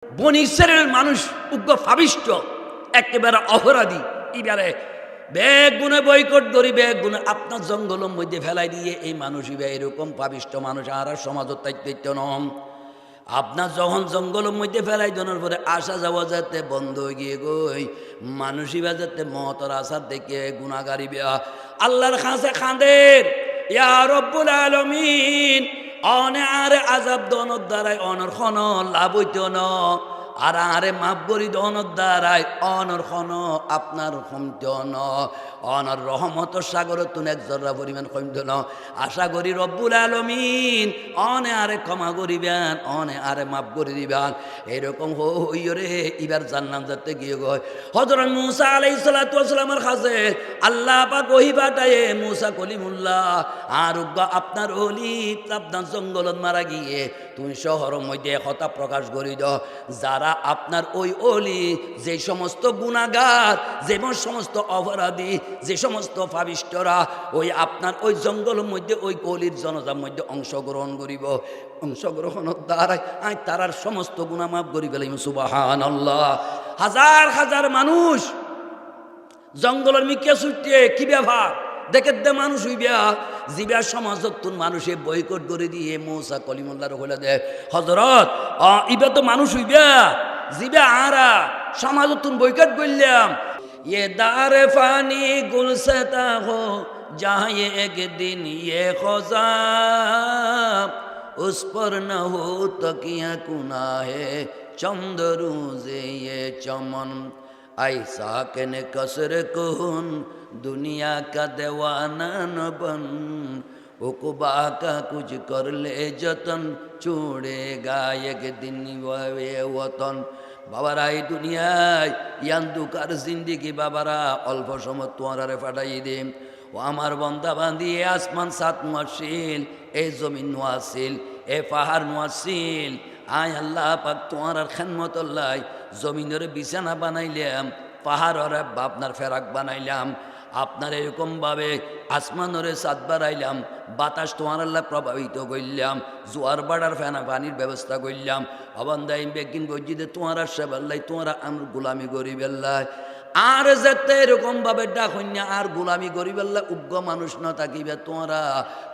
বনি ইসরায়েলের মানুষ উগ্র ফাবিষ্ট, একেবারে অপরাধী। এবারে ব্যাগ গুনে বয়কট করি, ব্যাগ গুনে আপনার জঙ্গলের মধ্যে ফেলাই দিয়ে এই মানুষই বা এরকম পাবিষ্ট মানুষ আর সমাজত দায়িত্ব নম। আপনার যখন জঙ্গলের মধ্যে ফেলাই দেওয়ার পরে আসা যাওয়া যাতে বন্ধ হয়ে গিয়ে গই, মানুষই বা যাতে মহতর আসার দেখে গুণাগারি বেয়া আল্লাহর খাঁচে খাঁদের ইয়া রব্বুল আলামিন অনে আরে আজাব দনর দ্বারাই অনর খন লাভ হইত ন, আর আরে মাপ করি দনর দ্বারাই অনর খন আপনার কমত ন, অনর রহমত সাগর তুন এক জর্রা পরিমাণ কমত ন। আশা করি রব্বুল আলামিন অনে আরে ক্ষমা করিবেন, অনে আরে মাপ করে দিবেন। এরকম হইরে এবার জান্নাত যাতে গিয়ে গয় হযরত মূসা আলাইহিস সালাতু ওয়াস সালামের কাছে আল্লাহ পাক ওহী পাঠায়ে মূসা কলিমুল্লাহ আর আপনার ওলি আপনার জঙ্গলত মারা গিয়ে তুমি শহরের মধ্যে কথা প্রকাশ করি দাও, যারা আপনার ওই ওলি যে সমস্ত গুনাহগার, যে সমস্ত অপরাধী, যে সমস্ত পাপিষ্টরা ওই আপনার ওই জঙ্গলের মধ্যে ওই অলির জনতার মধ্যে অংশগ্রহণ করিব, অংশগ্রহণের দ্বারাই আই তারার সমস্ত গুনাহ মাফ করি ফেলাইম। সুবহানাল্লাহ। হাজার হাজার মানুষ জঙ্গলের মিকে ছুটে কি ব্যাপার দেখে দে মানুষ হইবা জিবা সমাজতুন মানুষে বয়কট করে দিয়ে মূসা কলিমুল্লাহর হলে দে হযরত ইবা তো মানুষ হইবা জিবা আরা সমাজতুন বয়কট করলাম। ये दार फानी गुलसता हो जहाँ ये एक दिन ये ख़ुदा उस पर न हो तकिया कुनाहे चंद रोज़े ये चमन ऐसा के ने कसर कुन दुनिया का दीवाना न बन उकबा का कुछ कर ले जतन छोड़ेगा एक दिन वे वतन। বাবারা এই দুনিয়ায় ইয়ান্দুকার জিন্দিগি বাবারা অল্প সময় তোমারে ফাটাই দিম। ও আমার বন্দা বান্দি আসমান সাত মুয়াসিল, এই জমিন মুয়াসিল, এ পাহাড় মুয়াসিল, আয় আল্লাহ পাক তোমার খেদমতুল্লাহ জমিনের বিছানা বানাইলাম, পাহাড়ের আপনার ফেরাক বানাইলাম, আপনার এরকমভাবে আসমানরে সাত বাড়াইলাম, বাতাস তোমার আল্লাহ প্রভাবিত করলাম, জোয়ার বাড়ার ফেনা পানির ব্যবস্থা করলাম। অবন্দাইম বেগিন গজ্জিদে তোমার আশাব আল্লাহ তোমারা আমার গোলামি গরিব আল্লাহ আর যেতে এরকম ভাবে ডাকন্যা আর গোলামি গরিব আল্লাহ উগ্র মানুষ না থাকিবে তোমরা,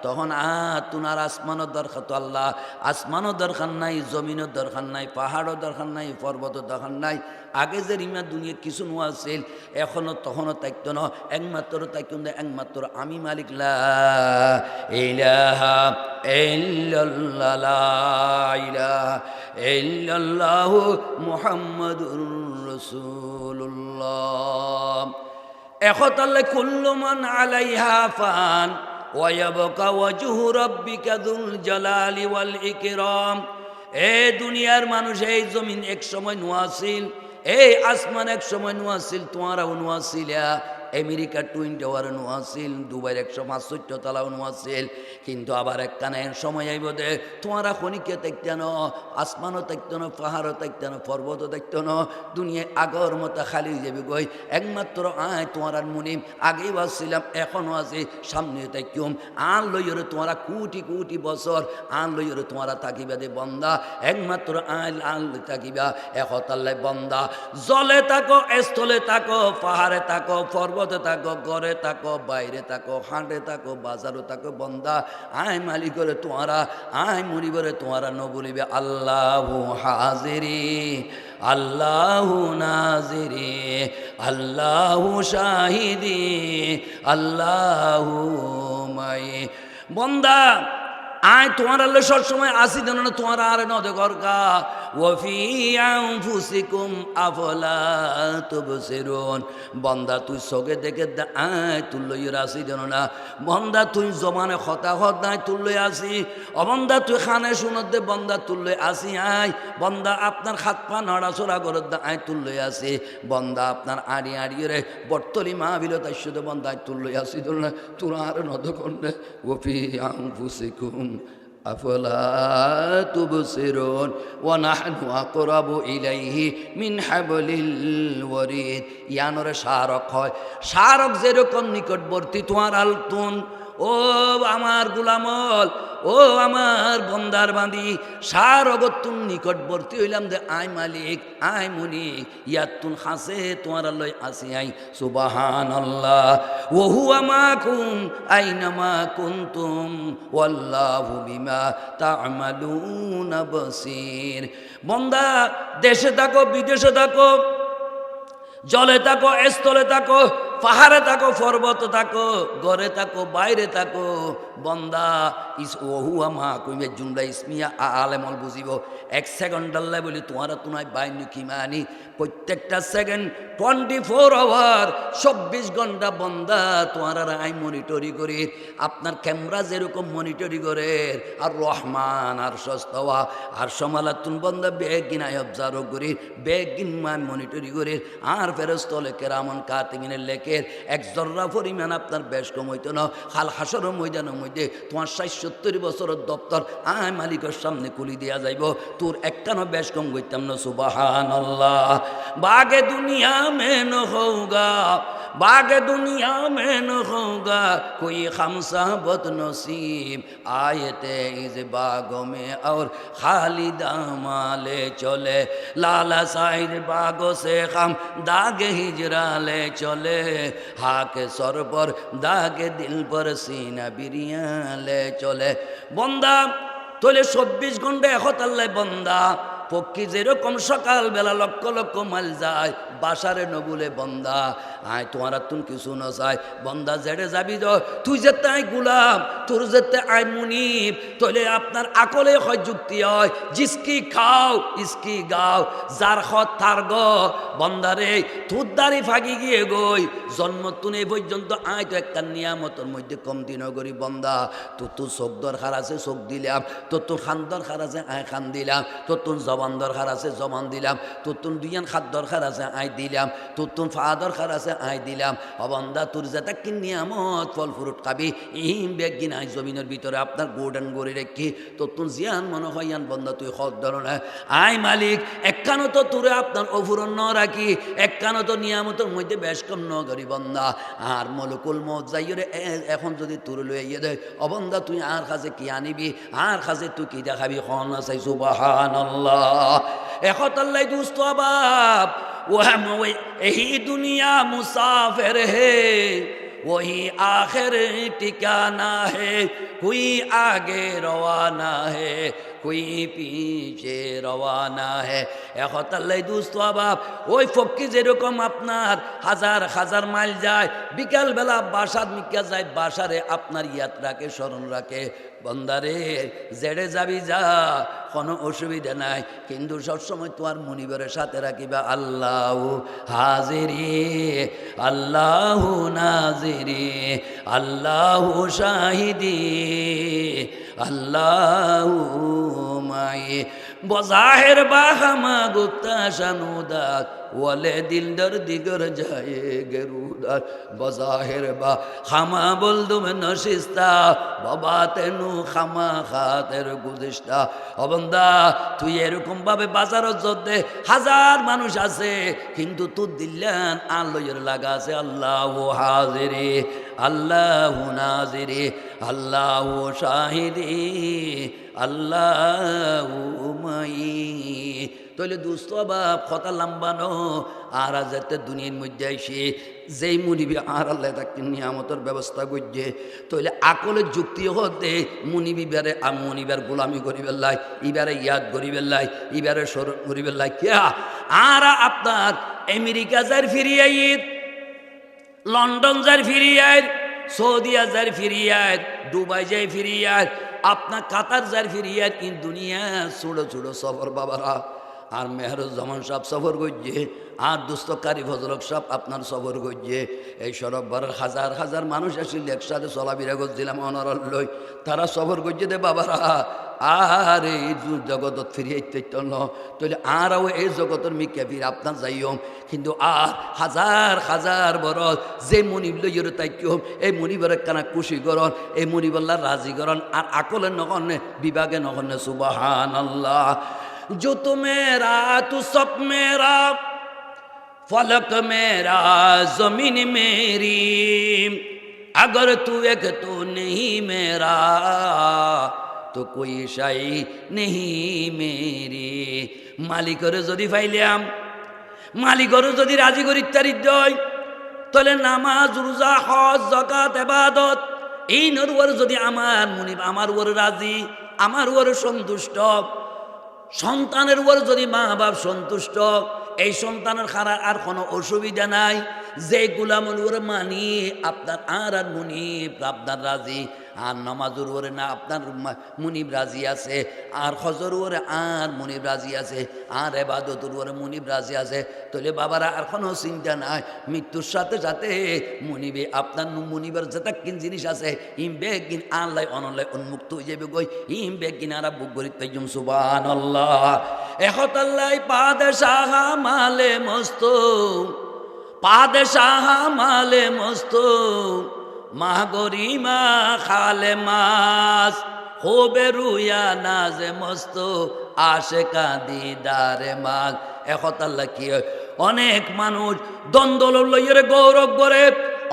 তখন তোমার আসমানের দরকার তো আল্লাহ, আসমানও দরকার নাই, জমিনের দরকার নাই, পাহাড়ও দরকার নাই, পর্বতের দরকার নাই। আগে যে রিমা দুনিয়া কিছু নোয়া ছিল এখনো তখনও তাইতো না, একমাত্র তাইতো না, একমাত্র আমি মালিক লা ইলাহা ইল্লাল্লাহ লা ইলাহা ইল্লাল্লাহু মুহাম্মাদুর রাসূলুল্লাহ। এখতাল্লাহ কুল্লু মান আলাইহা ফান ওয়া ইয়াবকা ওয়াজহু রাব্বিকা যুল জালালি ওয়াল ইকরাম। এই দুনিয়ার মানুষ, এই জমিন এক সময় নোয়াছিল, এই আসমান এক সময় নোয়াছিল, তোমারাও নোয়াছিলা, আমেরিকা টুইন টাওয়ার নোয়াছিল, দুবাইয়ের 165 তলাও নোয়াছিল, কিন্তু আবার একখানের সময় আইব দে তোমারা খনিকে দেখতে ন, আসমানও দেখতে ন, পাহাড়ও দেখতে ন, পর্বতও দেখতে ন, দুনিয়ায় আগর মতো খালি যাবে গই। একমাত্র আয় তোমার মুনিম আগেই আসছিলাম, এখনও আছে, সামনে তাইকুম আন লইরে তোমারা কোটি কোটি বছর আন লইরে তোমারা থাকিবা দে বন্দা, একমাত্র আইল আন থাকিবা একতাল্লাই বন্দা। জলে থাকো, স্থলে থাকো, পাহাড়ে থাকো, পর্বতে থাকো, ঘরে থাকো, বাইরে থাকো, হাঁটে থাকো, বাজারও থাকো বন্দা, আয় মালিকরে তোমারা, আয় মরিবরে তোমারা ন বলিবে আল্লাহু হাজিরি আল্লাহু নাজিরি আল্লাহু শাহিদি আল্লাহু মাই। বন্দা আয় তোমার আল্লাহ সবসময় আসি দেন না, তোমার আর নদে গরকা ওয়াফি আনফুসিকুম আফলা তুবসিরুন। বন্দা তুই সগে দেখে আয় তুই লইয়ের আসি দেন না, বন্দা তুই জমানে হতা হতায় তুই লই আসি, অবন্দা তুই খানে শুনত দে বন্দা তুই লই আসি আয়, বন্দা আপনার হাত পা নড়াচড়া করে দা আয় তুই লই আসি, বন্দা আপনার আড়ি আড়িয়ে রে বর্তলি মা বিলত আইসুদে বন্দা আয় তুই লই আসি দেন না, তোর আর নদ করলে ওয়াফি আনফুসিকুম আফলা তুবসিরুন ওয়া নাহনু আকরাবু ইলাইহি মিন হাবলিল ওয়ারিদ। ইয়ানরে শারক হয়, শারক যেরকম নিকটবর্তী তোমার আলতুন ও আমার গুলামল, ও আমার বন্দার বাঁধি, সার অগত্যুন নিকটবর্তী হইলাম যে আয় মালিক, আয় মুনিক, ইয়াতুন হাসে তোমার লই আসি আই সুবহানাল্লাহ। ওহু আমাকুম আইনামা কুনতুম ওয়াল্লাহু বিমা তা'মালুনা বাসীর। বন্দা, দেশে থাকো বিদেশে থাকো, জলে থাকো স্থলে থাকো, পাহাড়ে থাকো পর্বতে থাকো, ঘরে থাকো বাইরে থাকো, বন্দা ইস ওহুয়া মা কইবে জুমলা ইসমিয়া আলেমল বুঝিব। এক সেকেন্ড আল্লাহ বলি তোমারা তুনাই বাইনু কিমানি, প্রত্যেকটা সেকেন্ড 24 আওয়ার 24 ঘন্টা বন্দা তোমার আই মনিটরি করি। আপনার ক্যামেরা যেরকম মনিটরি করে আর রহমান আর সস্তাওয়া আর সমালাতুন বন্দা বেগিন আই অবজার্ভ করি, বেগিন মাই মনিটরি করি। আর ফেরেশতা কেরামান কাতিমিনের লেখের এক জর্রা পরিমাণ আপনার বেশ কম হইতো না। হাল হাসর ময়দানের মধ্যে তোমার 60-70 বছরের দপ্তর আয় মালিকের সামনে কুলি দিয়া যাইব, তোর একটানো বেশ কম করতাম না। সুবহানাল্লাহ। বাগে দুনিয়া में न होगा, बागे दुनिया में न होगा कोई खमसा बदनसीब, आए थे इस बागों में और खाली दामा ले चले, लाला साइड बागों से हम दागे हिजरा ले चले, हाके सर पर दागे दिल पर सीना बिरिया ले चले। बंदा তোলে 24 ঘন্টা এখন আল্লাহ বন্দা পক্ষী যেরকম সকালবেলা লক্ষ লক্ষ মাইল যায় বাসারে নবুলে বন্দা আয় তোমার তুন কিছু না চাই বন্দা জেড়ে যাবি তো তুই যেতে আয় গুলাম, তোর যেতে আয় মুনিব। তোলে আপনার আকলে হয় যুক্তি হয়, জিসকি খাও ইসকি গাও, যার খত তার গ বন্দারে তোর দাড়ি ফাঁকি গিয়ে গই জন্ম তুনে পর্যন্ত আয় তো একটা নিয়ামতের মধ্যে কম দিন করি বন্দা। তোর চোখ দরকার আছে চোখ দিলাম, তোর খান দরকার আছে আয় খান দিলাম, তোর জবান দরকার আছে জবান দিলাম, তোর দুইয়ান খাত দরকার আছে আয় দিলাম, তোর ফা দরকার আছে আয় দিলাম। অবন্দা তোর যেটা কি নিয়ামত ফল ফ্রুট খাবি ইহিম বেগিন আয় জমিনের ভিতরে আপনার গোডান গড়ে রেখি তোর জিয়ান মনে হয় ইয়ান বন্দা তুই হদ ধর না। আয় মালিক একখানো তো তোরে আপনার অফুরন ন রাখি, একখানো তো নিয়ামতের মধ্যে বেশ কম ন করি বন্দা। আর মলকুল মত যাইরে এখন যদি তোর লইয়ে দেয় অবন্দা তুই আর কাছে কি আনিবি, আর কাছে তুই কি দেখাবি খন আছে। সুবহানাল্লাহ। এখন আল্লাহ দুস্ত বাপ वो हम यही दुनिया मुसाफिर है, वही आखिर ठिकाना है, कोई आगे रवाना है कोई पीछे रवाना है। এখন আল্লাহ দুস্ত বাপ ওই ফক্কি যেরকম আপনার হাজার হাজার মাইল যায়, বিকালবেলা বাসার মিকা যায়, বাসারে আপনার ইয়াদ রাখে স্মরণ রাখে বন্দারে জেড়ে যাবি যা কোনো অসুবিধা নাই, কিন্তু সবসময় তোমার মনিবরের সাথে রাখিবা আল্লাহ হাজিরি আল্লাহ নাজিরি আল্লাহ শাহিদি আল্লাহ মাই বজাহের বাহামা গুপ্তা শানুদাত ওয়ালে দিল দর দিগর যায় গেরুদার বজাহের বা খামা বলদুম নশিস্তা বাবা তেনু খামা খাতের গুজিস্তা। অবন্দা তুই এরকম ভাবে বাজারত যদ্দে হাজার মানুষ আছে, কিন্তু তোর দিল্লান আল্লাহর লাগা আছে আল্লাহ হাজিরি আল্লাহ নাজিরি আল্লাহ শাহিদি আল্লাহ মাই। তাহলে দুস্থ বাপ কথা লাম্বানো আর যাতে দুনিয়ার মধ্যে আইসে যেই মুনিবি আর আল্লাহ তাকে নিয়ামতের ব্যবস্থা করছে, তাহলে আকলের যুক্তি হতে মুনিবিবারে মনিবার গোলামি করিবেন লাই, ইবারে ইয়াদ করিবেন লাই, ইবারে স্মরণ করিবেন লাই। কিয়া আর আপনার আমেরিকা যার ফিরিয়ে আইত, লন্ডন যার ফিরিয়ে আইত, সৌদিয়া যার ফিরিয়ে আইত, দুবাই যাই ফিরিয়ে আইত, আপনার কাতার যার ফিরিয়ে আইত, কিন্তু দুনিয়া ছোটো ছোটো সফর বাবারা। আর মেহরুজ্জামান সাহেব সফর করছে, আর দুস্তকারী ফজলক সাহেব আপনার সফর করছে। এই সরববারের হাজার হাজার মানুষ আসলে একসাথে চলাফেরা করছিলাম অনারল লই, তারা সফর করছে দে বাবারা। আর এই জগতত ফিরিয়ে ন তাহলে আরও এই জগতের মিকে ফির আপনার যাইম, কিন্তু আর হাজার হাজার বরস যে মনিব লইয়ের তাইকম এই মনিবরের কানা খুশি করন, এই মনিবল্লার রাজি করন, আর আকলের নগণ্যে বিভাগে নগণ্যে। সুবহানাল্লাহ। जो तो मेरा तू सब मेरा फलक मेरा जमीन मेरी अगर तू एक तो नहीं मेरा तो कोई शाई नहीं मेरी। মালিকের যদি পাইলাম, মালিকের যদি রাজি করি ইত্যাদি তাহলে নামাজ রোজা হজ যাকাত ইবাদত এই নরওয়ার যদি আমার মুনিব আমার ওর রাজি, আমার ওর সন্তুষ্ট, সন্তানের ওর যদি মা বাপ সন্তুষ্ট, এই সন্তানের খারাপ আর কোনো অসুবিধা নাই, যে গুলামন ওর মানি আপনার আর মুনিব আপনার রাজি, আর নামাজুর ওরে না আপনার মুনিব রাজি আছে, আর হজর ওরে আর মুনিব রাজি আছে, আর এবাদতুর ওরে মুনিব রাজি আছে, তাহলে বাবারা আর কোনো চিন্তা নাই। মৃত্যুর সাথে সাথে মুনিবে আপনার মুনিবের যেটা কিন জিনিস আছে ইম বেগিন আল্লাহ অনলায় উন্মুক্ত হয়ে যাবে গই, ইম বেগিন আর বুক গরিব তাইজুম সুবহানাল্লাহ। এখতাল্লাহ পাদেশাহ মালে মস্ত, পাদেশাহ মালে মস্ত, মা গরিমা খালে মাস, হোবে রুয়া নাজে মস্ত, আশেকা দিদারে মাগ। এখতাল্লাহ কি অনেক মানুষ দ্বন্দ্ব লইয়ের গৌরব করে,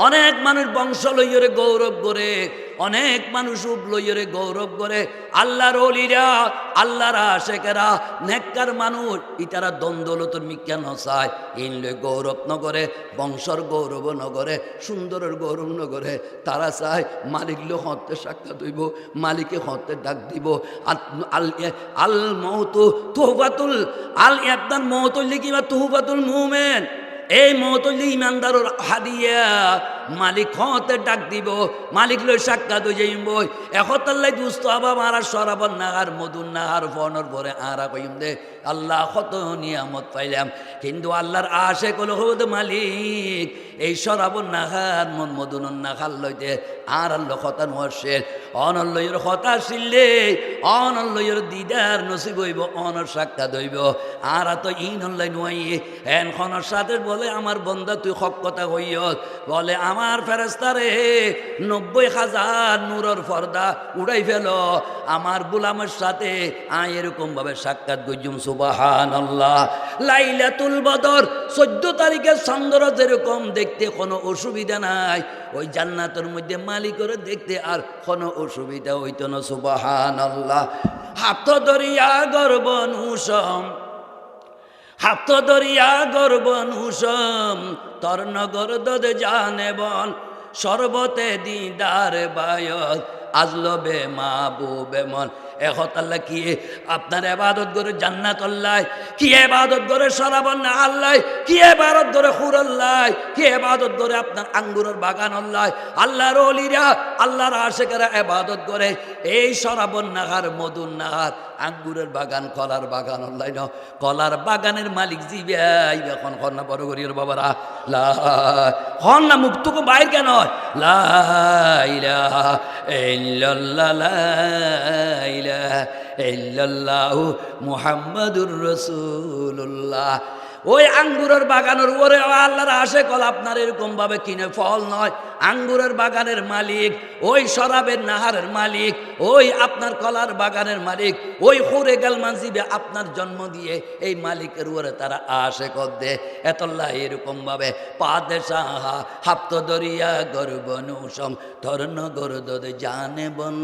অনেক মানুষ বংশ লইয়ের গৌরব করে, অনেক মানুষ উপ লইয়ের গৌরব করে। আল্লাহর ওলিরা আল্লাহর আশেকেরা নেককার মানুষ ইতারা দ্বন্দ্বলতর মিক্যা নসায়, ইন লই গৌরব নগরে, বংশর গৌরব নগরে, সুন্দরের গৌরব নগরে। তারা চায় মালিক লো হতে সাক্ষাৎ হইব, মালিকে হতে ডাক দিব। আল মৌতু তুহফাতুল আল ইয়াবদান মৌতুল লিখিবা তুহফাতুল মুমিন, এই মৌতুল ইমানদারর হাদিয়া মালিক হতে ডাক দিব, মালিক লই সাক্ষাৎ হয়ে যাইব। এখতাল্লাই দুস্থ আবা মারা সরাবন নাহার মধুর নাহার ফনর পরে আরা কইম দে আল্লাহ কত নিয়ামত পাইলাম, কিন্তু আল্লাহর আশে কলো হদ মালিক এই সরাবন নাহার মন মধুর নাহার লইতে আর আল্লাহ কথা নসের অনল্লয়ের কথা শিললে অনল্লয়ের দিদার নসিব হইব, অনর সাক্ষাৎ হইব। আর তো ইনল্লাই নয় এন খনর সাথে বলে আমার বন্ধা তুই হক কথা হইয়, বলে আমার ফেরেস্তারে 90,000 নূরের পর্দা উড়াই ফেল, আমার গোলামের সাথে এরকম ভাবে সাক্ষাৎ গইজুম সুবহানাল্লাহ। লাইলাতুল বদর 14 তারিখের চন্দ্র যেরকম দেখতে কোনো অসুবিধা নাই, ওই জান্নাতের মধ্যে মালিকের দেখতে আর কোনো অসুবিধা হইতো না সুবহানাল্লাহ। হাত দরিয়া গর্ব নুসম, হাত দরিয়া গর্ব নুসম, তর নগর দদ জানে বল, সর্বতে দিদার বায়ত আজলো বে মাহবুবে মন। এখতাল্লাহ কি আপনার এবাদত করে জান্নাত আল্লাহ, কি এবাদত করে সরাবন না আল্লাহ, কি এবাদত করে খুর আল্লাহ, কি এবাদত করে আপনার আঙ্গুরের বাগান আল্লাহ। আল্লাহর ওলিরা আল্লাহর আশেকেরা এবাদত করে এই সরাবন নাহার মধুর নাহার আঙ্গুরের বাগান কলার বাগান আল্লাহ ন, কলার বাগানের মালিক জিবে এখন কন্যা বড় করির বাবারা লা কন্যা মুক্তকে বাইর কেন লা ইলাহা ইল্লাল্লাহ লা ইলাহা ইল্লাল্লাহু মুহাম্মাদুর রাসূলুল্লাহ। ওই আঙ্গুরের বাগানের ওরে আল্লাহর আশে কল আপনার এরকম ভাবে কিনে ফল নয়, আঙ্গুরের বাগানের মালিক, ওই শরাবের নাহারের মালিক, ওই আপনার কলার বাগানের মালিক, ওই হুরে গালমান জিবে আপনার জন্ম দিয়ে এই মালিকের ওরে তারা আশে কর দে। এতল্লাহ এরকম ভাবে পাদেশাহ হাপ্ত দরিয়া গর্বনুসম, ধর্ণ গরদ জানে বন,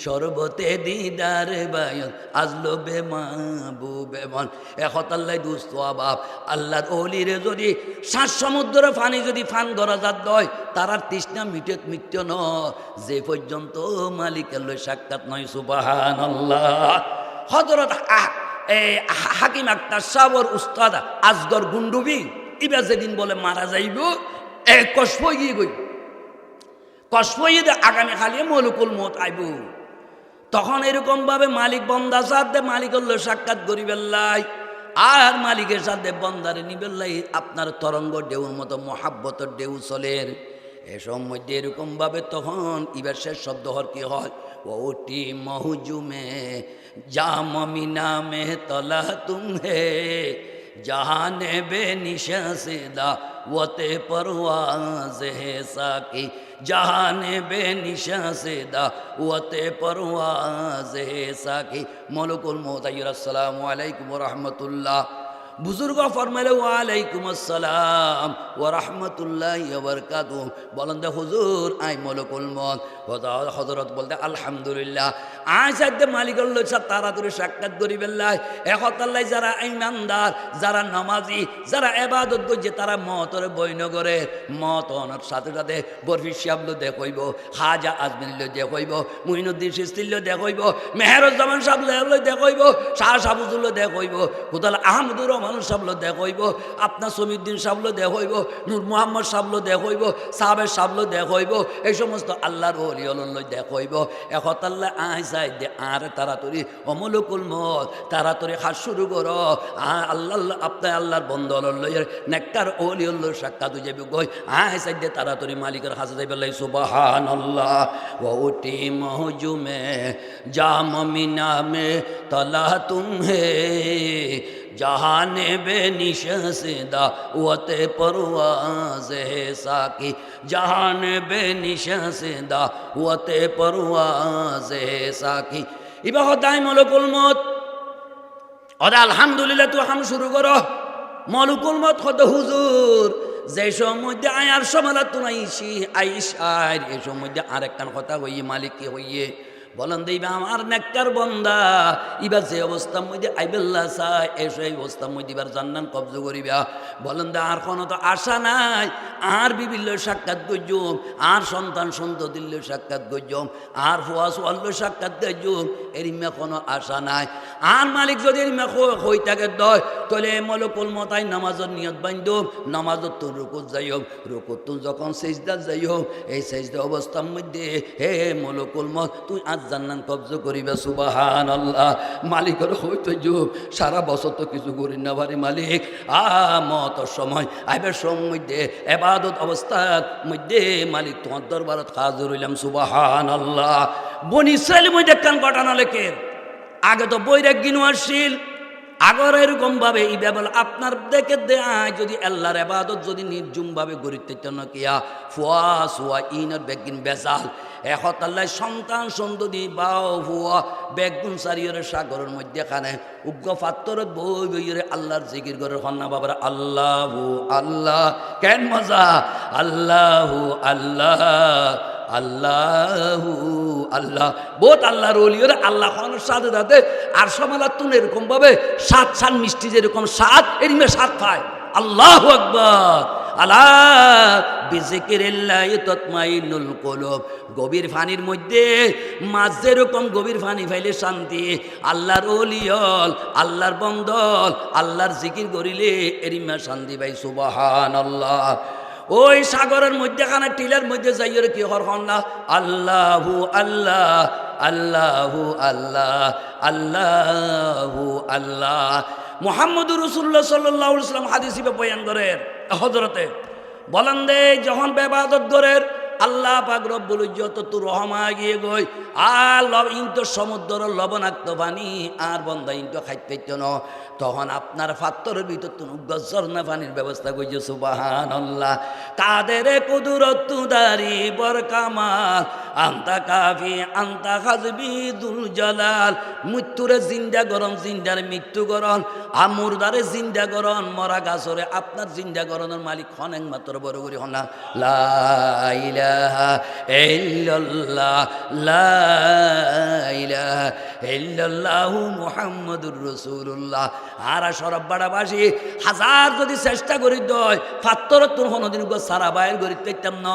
সর্বতে দিদার বায়ন আজলো বে মাহবুবে মন। এখতাল্লাই দুস্থ আবাব আল্লাহর ওলিরে যদি 7 সমুদ্রের পানি যদি ফান করা যাত দয়, তারার তৃষ্ণা মিটে ন যে পর্যন্ত মালিকের লই সাক্ষাৎ নয় সুবহানাল্লাহ। হযরত হাকিম আক্তার সাহর উস্তাদ আসগর গুন্ডুবি ইবা যেদিন বলে মারা যাইব কষ্ট গিয়ে গই, কষ্ট আগামী খালি মলকুল মত আইব, তখন এরকম ভাবে মালিক বন্দা সাথে মালিকের লই সাক্ষাৎ করিবেল্লাই, আর মালিকের সাথে বন্দারে নিবেল্লাই আপনার তরঙ্গ ঢেউর মতো মহাব্বতের ঢেউ চলের। এসব মধ্যে এরকম ভাবে তখন ইবার শেষ শব্দ হর কি হয়, ওটি মহুজুমে জামি নামে তলা তুমহে জাহানে বে নিশা সে দাওতে পরওয়াজ হে সাকি, জাহানে বে নিশা সে দাওতে পরওয়াজ হে সাকি। মলকুল মউত। আসসালামু আলাইকুম ওয়া রাহমাতুল্লাহ। বুজুর্গ ফরমাইলে ওয়ালাইকুম আসসালাম ওয়া রাহমাতুল্লাহি ওয়া বারাকাতুহু। বলেন দে হুজুর আই মলকুল মত। হযরত বলতে আলহামদুলিল্লাহ। আই সাইদে মালিকের লই তাড়াতাড়ি সাক্ষাৎ করিবেল্লাহ। একতাল্লাহ যারা ইমানদার, যারা নামাজি, যারা ইবাদত করছে তারা মতরে বৈনগরে মত অনার সাথে সাথে বরফি সাহেব দেখইব, খাজা আজমির দেখইব, মুইনুদ্দিন চিশতির দেখইব, মেহেরুজ্জামান সাহেব দেখইব, শাহ সাবুজুল দেখইব, কোদাল আহমদুর রহমান সাহেব দেখইব, আপনার সমীউদ্দিন সাহেব দেখইব, নূর মুহাম্মদ সাহেব দেখইব, সাহাবের সাহেব দেখইব, এই সমস্ত আল্লাহর ওলি আল্লাহ দেখইব। একতাল্লাহ আই চাই দে আর তাড়াতাড়ি অমলকুল মত তাড়াতাড়ি হাত শুরু করো। আল্লাহ আপনার আল্লাহর বন্ধন লইয়ের নেককার ওলি আল্লাহ সাক্ষাৎ হয়ে যাবে গই। আই চাই দে তাড়াতাড়ি মালিকের হাসে যাইবে লাই সুবহানাল্লাহ। ও উঠি মহজুমে জাম মিনা মে তলা তুম হে जहाने बेनिशदा वते परवाज़ है साकी, जहाने बेनिशदा वते परवाज़ है साकी। इबा होदाय मलकुल मौत और अल्हम्दुलिल्लाह तो हम शुरू करो। मलकुल मौत खुद हुजूर যে সময় আয়ার সমালা তুনাইছি আইসার এই সময় আরেকখান কথা হইয়ে মালিক কি হইয়ে বলেন দিবা আমার নেককার বন্দা ইবার যে অবস্থার মধ্যে আইবেল্লা চাই এই অবস্থার মধ্যে এবার জান্নাত কবজ করিবা। বলেন দা আর কোনো তো আশা নাই, আর বিভিন্ন সাক্ষাৎ গজ্জম, আর সন্তান সন্ততিল্য সাক্ষাৎ গজ্জম, আর ফুয়া সোয়াল্য সাক্ষাৎ গজ্জম, এর ইমা কোনো আশা নাই। আর মালিক যদি ইমা হই থাকে দয় তাহলে মলকুল মতাই নামাজের নিয়ত বান্ধ, নামাজত তো রুকুত যাইও, রুকুত তুই যখন সেজদা যাইও, এই সেজদা অবস্থার মধ্যে হে মলকুল মত তুই আজ জান্নাত কবজ করিবে। সুবহানাল্লাহ। মালিকের হইতে যুগ সারা বছর তো কিছু করি না ভারি মালিক মতর সময় আইবের মধ্যে ইবাদত অবস্থার মধ্যে মালিক তোমার দরবারত হাজির হইলাম। সুবহানাল্লাহ। বনি ইসরাইলের মধ্যে কান ঘটনা লেখের আগে তো বৈরাগ গিনু আসছিল, আগর এরকম ভাবে এই ব্যাপার আপনার দেখে দেয় যদি আল্লাহর ইবাদত যদি নির্জুম ভাবে গড়িতে কিয়া ফুয়া সুয়া ইনের বেগিন বেজাল এখন আল্লাহ সন্তান সন্ততি বাও ফুয়া বেগুন সারিয়র সাগরের মধ্যে খানে উগ্র ফাত্তরত বই বইরে আল্লাহর জিকির করে হন্না বাবার আল্লাহু আল্লাহ কেন মজা আল্লাহু আল্লাহ আল্লাহু আল্লাহ বহুত আল্লাহর ওলিয়র আল্লাহ খানের সাথে সাথে আর সমালাতুন এরকম ভাবে সাত সাত মিষ্টি যেরকম সাত এরকম সাত পায়। আল্লাহু আকবার। আলা বিজিকিরিল্লাহি তাতমাইন্নুল কুলুব। গভীর পানির মধ্যে মাছ যেরকম গভীর পানি ফাইলে শান্তি, আল্লাহর ওলিয়ল আল্লাহর বন্দল আল্লাহর জিকির করিলে এরিমা শান্তি ভাই। সুবহানাল্লাহ। ওই সাগরের মধ্যেখানে টিলের মধ্যে যাইয়ের কি হরখন না আল্লাহু আল্লাহ আল্লাহু আল্লাহ আল্লাহু আল্লাহ। মুহাম্মদুর রাসূলুল্লাহ সাল্লাল্লাহু আলাইহি ওয়াসাল্লাম হাদিসে বয়ান করেন হযরতে বলেন দে যখন ইবাদত করেন আল্লাহ পাক রব্বুল ইজ্জত তো রহমা গিয়ে গই আর ইন্ত সমুদ্র লবণাক্ত পানি আর বন্ধা ইন্ত খাইতে ন তখন আপনার ফাত্তরের ভিতর ঝর্ণা পানির ব্যবস্থা করছে। সুবহানাল্লাহ। কাদের কুদরত দারি বরকামাল আন্তা কাফি আন্তা হাজবি দুল জালাল। মৃত্যুরে জিন্দা গরম জিন্দার মৃত্যু গরম আর মুরদারে জিন্দা গরম মরা গাছরে আপনার জিন্দা গরমের মালিক হন একমাত্র বড় করি হন না লা ইলাহা ইল্লাল্লাহ লা ইলাহা ইল্লাল্লাহু মুহাম্মাদুর রাসূলুল্লাহ। আর সরব্বাড়াবাসী হাজার যদি চেষ্টা করি দয় ফাত্তর তোর কোনোদিন সারা বাইর করি পেতাম ন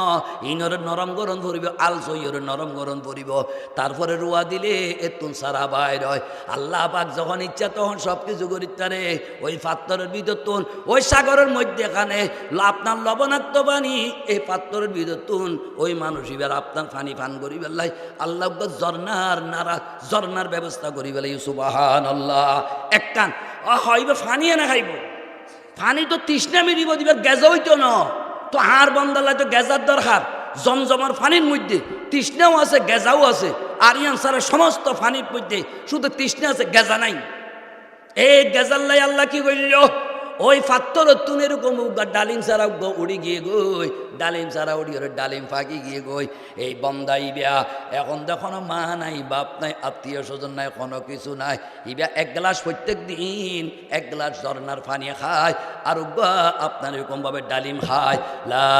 ইনর নরম গরম ধরিব আল সইয়র নরম গরম ধরিব তারপরে রুয়া দিলে এতুন সারা বাইর হয়। আল্লাহ পাক যখন ইচ্ছা তখন সব কিছু করিতারে ওই ফাত্তরের ভিতর তুন ওই সাগরের মধ্যেখানে আপনার লবণাক্ত পানি এই পাত্তরের ভিতর তুন ওই মানুষ এবার আপনার পানি পান করি বেলাই আল্লাহ ঝর্নার নারা ঝর্নার ব্যবস্থা করি বেলাই। সুবহানাল্লাহ। এক কান হইব ফানি না খাইব ফানি তো তৃষ্ণা মিলিব দিবার গেজা হইতো না তো আর বন্দালাই তো গেজার দরকার। জমজমার ফানির মধ্যে তৃষ্ণাও আছে গেজাও আছে আর ইয়ান সারা সমস্ত ফানির মধ্যে শুধু তৃষ্ণা আছে গেজা নাই। এই গেজার লাই আল্লাহ কি কইল ওই ফাত্তর তুন এরকম ডালিম ছাড়া উড়ি গিয়ে গই, ডালিম ছাড়া উড়ি ওরে ডালিম ফাঁকি গিয়ে গই। এই বন্দাই বিয়া এখন দেখো মা নাই, বাপ নাই, আত্মীয় স্বজন নাই, কোনো কিছু নাই। ইবা এক গ্লাস প্রত্যেক দিন এক গ্লাস ঝর্নার পানি খায়, আর আপনার এরকম ভাবে ডালিম খায়। লা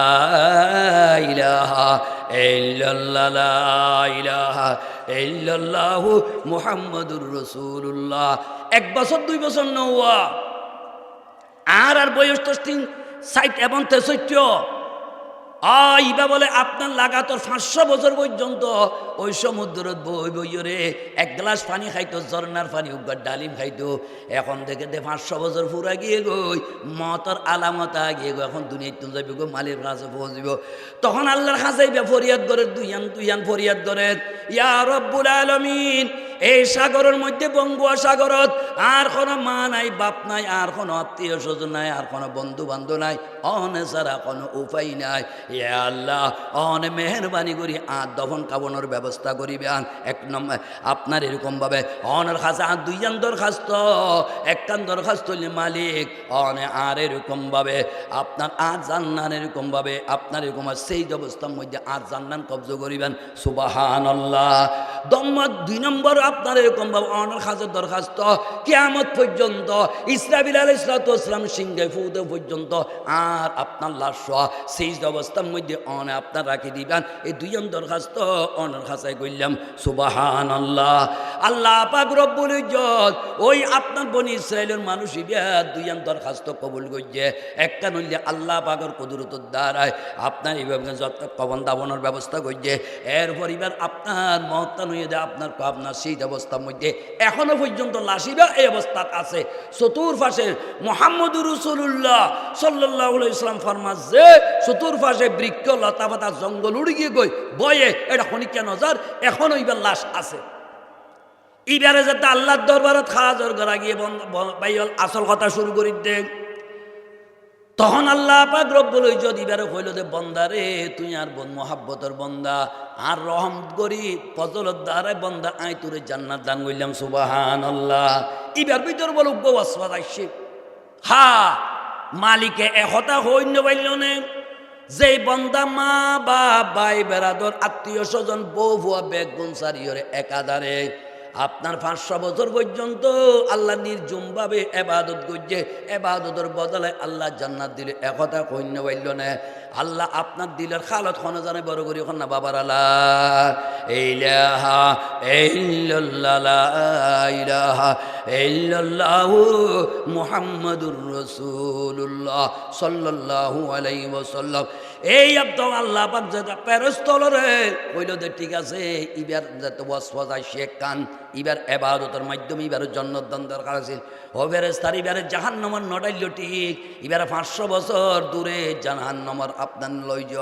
ইলাহা ইল্লাল্লাহ, লা ইলাহা ইল্লাল্লাহু মুহাম্মাদুর রাসূলুল্লাহ। 1 বছর 2 বছর নওয়া আর বয়স তো 60 এবং 63। ইবা বলে আপনার লাগাতর 500 বছর পর্যন্ত ওই সমুদ্রত বই বইরে 1 গ্লাস পানি খাইতো, ঝর্নার পানি উগার ডালিম খাইতো। এখন দেখে 500 বছর পুরা গিয়ে গই, মতর আলামত গিয়ে গো, এখন দুনিয়ায় তুল যাবি গো, মালির কাছে পৌঁছব। তখন আল্লাহর কাছে ফরিয়াদ করে, দুইয়ান ফরিয়াদ করে, ইয়া রব্বুল আলামিন, এই সাগরের মধ্যে বঙ্গোয়া সাগরত আর কোনো মা নাই, বাপ নাই, আর কোনো আত্মীয় স্বজন নাই, আর কোনো বন্ধু বান্ধব নাই, অনে ছাড়া কোনো উপায় নাই। ইয়া আল্লাহ, অনে মেহরবানি করি আর দফন কাবনের ব্যবস্থা করিবেন। 1 নম্বর আপনার এরকমভাবে অনের কাছে আর 2 দরখাস্ত। 1 দরখাস্ত হইলে মালিক অনে আর এরকমভাবে আপনার আর জান্নান, এরকমভাবে আপনার এরকম সেই অবস্থার মধ্যে আর জান্নান কবজ করিবেন। সুবহানাল্লাহ। 2 নম্বর আপনার এরকমভাবে অনের কাছে দরখাস্ত, কিয়ামত পর্যন্ত ইসরাফিল আলাইহিস সালাম সিংহে ফুঁতে পর্যন্ত আর আপনার লাশ সেই অবস্থার মধ্যে অনে আপনার রাখি দিবেন। এই 2 দরখাস্ত অনের কাছে কইলাম। সুবহানাল্লাহ। আল্লাহ পাক রব্বুল ইজ্জত ওই আপনার বনি ইসরাইলের মানুষ ইবা 2 দরখাস্ত কবুল করছে। একটা নইলে আল্লাহ পাকের কুদরতের দ্বারায় আপনার এইভাবে যত কবন দাবনের ব্যবস্থা করছে। এরপর এবার আপনার মহত্তা নইয়ে দেয় আপনার সেই অবস্থার মধ্যে এখনো পর্যন্ত লাশিবা এই অবস্থা আছে। চতুর্পাশে মুহাম্মদুর রাসূলুল্লাহ সাল্লাল্লাহু আলাইহি ওয়াসাল্লাম ফরমান যে চতুর্পাশে বৃক্ষ লতা পাতা জঙ্গল উড়ে গিয়ে গই বয়ে, এটা খনিকা নজর এখনো এবার লাশ আছে। এবারে যাতে আল্লাহর দরবারত খাজর করা গিয়ে বাইল আসল কথা শুরু করি দেখ। তখন আল্লাহ পাক রব্বুল ইজ্জত এবারে কইল যে বন্দারে তুই আর মোহাব্বতের বন্দা আর রহম করি ফজলত দ্বারায় বন্দা আই তোরে জান্নাত দান কইলাম। সুবহানাল্লাহ। এবার ভিতর বল উপবাসবাদ আসছে। মালিকে একতা হইন্য পাইল নে যে বন্দা মা বা ভাই বেড়াদর আত্মীয় স্বজন বউ ভুয়া বেগুন সারিয়রে একাধারে আপনার 500 বছর পর্যন্ত আল্লাহ নির্জুমভাবে এবাদত করছে, এবাদতের বদলে আল্লাহ জান্নাত দিলে একথা কইন্য পাইল না। আল্লাহ আপনার দিলের খালত খনে জানে বড় করি এখন না বাবার আল্লাহ ইলাহা ইল্লাল্লাহ, লা ইলাহা ইল্লাল্লাহু মুহাম্মাদুর রাসূলুল্লাহ সাল্লাল্লাহু আলাইহি ওয়াসাল্লাম। এই আব্দুল আল্লাহ পাক যেটা পেরস্তলরে কইল যে ঠিক আছে ইবার যত ওয়াসওয়াস আসে কান ইবার ইবাদতের মাধ্যমে ইবার জান্নাত দান দরকার আছে। ও ফেরেশতার ইবারে জাহান্নামের নডাইল ঠিক ইবারে 500 বছর দূরে জাহান্নামের আপনার লইজ।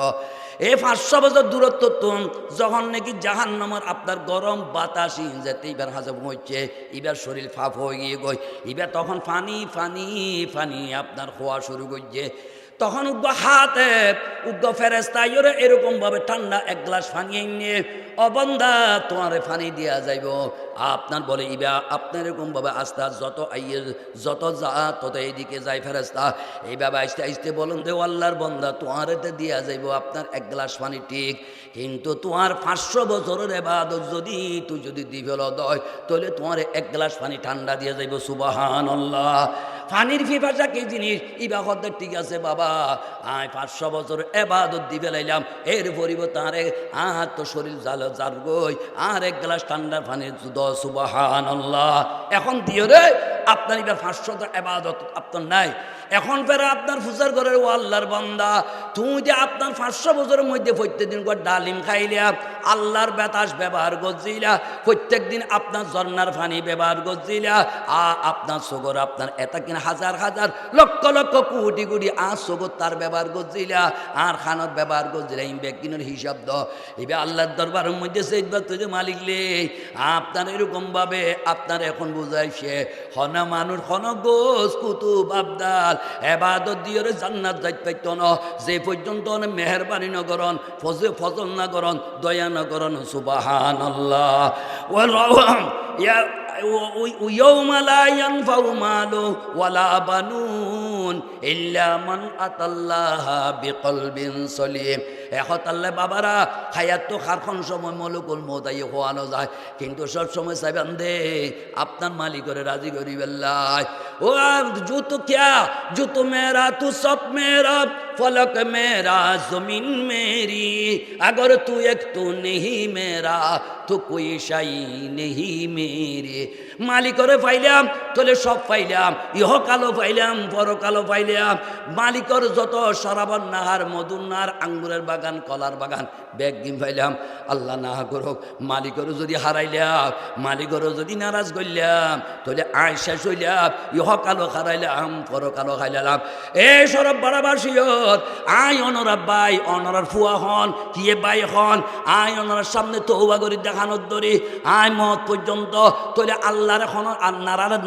এই 500 বছর দূরত্ব তুন যখন নাকি জাহান্নামের আপনার গরম বাতাসি যেতে ইবার হাজব হচ্ছে, ইবার শরীর ফাঁপ হয়ে গিয়ে গই, ইবার তখন ফানি ফানি ফানি আপনার খোয়া শুরু করছে। তখন হাতে ফেরেস্তা এরকম ভাবে ঠান্ডা 1 গ্লাস পানি এনে অবন্ধা তোমার পানি দিয়া যাইব। আপনার বলে ইবা আপনার এরকম ভাবে আস্তে যত আইয়ে যত যা তত এইদিকে যায় ফেরেস্তা এইভাবে আস্তে আস্তে বলুন দে আল্লাহর বন্ধা তোমার এতে দিয়া যাইব আপনার 1 গ্লাস পানি ঠিক, কিন্তু তোমার 500 বছরের ইবাদত যদি দিবেল দয় তাহলে তোমার 1 গ্লাস পানি ঠান্ডা দিয়া যাইব। সুবহানাল্লাহ। পানির পিপাসা কি জিনিস ইবা হতে ঠিক আছে বাবা আয় 500 বছর এবাদত দিবে লাইলাম, এর পরিবর্তে আরে আর তো শরীর জাল জার গই আর 1 গ্লাস ঠান্ডা পানির দুধ। সুবহানাল্লাহ। এখন দিও রে আপনার এবার 500 এবাদত আপনার নাই। এখন ফের আপনার ফুজার ঘরের ও আল্লাহর বান্দা তুমি যে আপনার 500 বছরের মধ্যে প্রত্যেক দিন করে ডালিম খাইলা, আল্লাহর বাতাস ব্যবহার করছিলা, প্রত্যেক দিন আপনার ঝর্নার পানি ব্যবহার করছিলা, আপনার সগর আপনার এটা কিনা হাজার হাজার লক্ষ লক্ষ কোটি কোটি সগর তার ব্যবহার করছিলা আর খানত ব্যবহার করছিলা এই ব্যক্তিনের হিসাব দ এবার আল্লাহর দরবারের মধ্যে সেইবার তুই মালিক লে আপনার এরকমভাবে আপনার এখন বুঝাইছে হনা মানুষ হন গোস কুতুব আবদাল এবাদত দিয়ে জান্নাত যাইতে পাইত না যে পর্যন্ত মেহরবানি নগরণ ফজল না করন দয়া না করন। সুবহানাল্লাহ। ইয়াউমা লা ইয়ানফাউ মালু ওয়ালা বানুন ইয়ামুতুন ইল্লা মান আতাল্লাহা বিকলবিন সলিম। এখন আল্লাহ বাবারা হায়াত তো খারখন সময় মলকুল মউত আইয়ে খোয়ানো যায়, কিন্তু সব সময় চাইবেন দে আপনার মালিকের রাজি করিবেল্লাই। ও জুতো ক্যা জুতো মেরা তু সব মেরা फलक मेरा जमीन मेरी अगर तू एक तो नहीं मेरा तो कोई शाई नहीं मेरे। মালিকরে পাইলাম তোলে সব পাইলাম, ইহকালও পাইলাম পরকালও পাইলাম। মালিকর যত শরাবন নাহার মধুর নাহার আঙ্গুরের বাগান কলার বাগান ব্যাগিম পাইলাম। আল্লাহ না করুক মালিকরও যদি হারাইলাম, মালিকরও যদি নারাজ করলাম, তাহলে আয় শেষ হইলাম, ইহকালও হারাইলাম পরকালও খাইলাম। এ সরব বাড়াবাসিয়ত আয় অনরা বাই অনরার ফুয়া হন কিয়ে বাই হন আয় অনরার সামনে তওবা করি দেখানোর দরি আয় মত পর্যন্ত তোলে আল্লাহর এখন